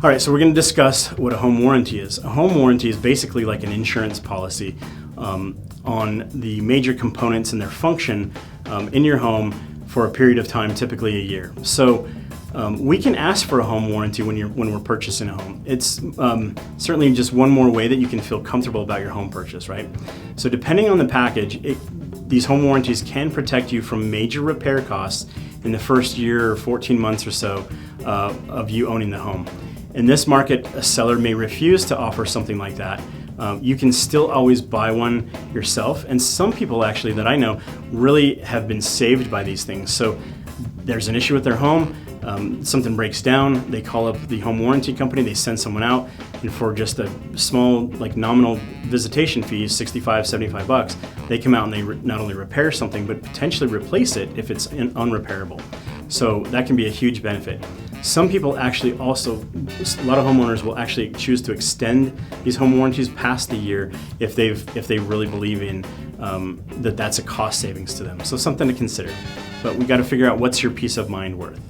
All right, so we're going to discuss what a home warranty is. A home warranty is basically like an insurance policy on the major components and their function in your home for a period of time, typically a year. So we can ask for a home warranty when we're purchasing a home. It's certainly just one more way that you can feel comfortable about your home purchase, right? So depending on the package, these home warranties can protect you from major repair costs in the first year or 14 months or so of you owning the home. In this market, a seller may refuse to offer something like that. You can still always buy one yourself, and some people actually that I know really have been saved by these things. So there's an issue with their home, something breaks down, they call up the home warranty company, they send someone out, and for just a small, like nominal visitation fee, $65, $75, they come out and they not only repair something, but potentially replace it if it's unrepairable. So that can be a huge benefit. Some people actually also, a lot of homeowners will actually choose to extend these home warranties past the year if they really believe in that's a cost savings to them. So something to consider. But we got to figure out what's your peace of mind worth.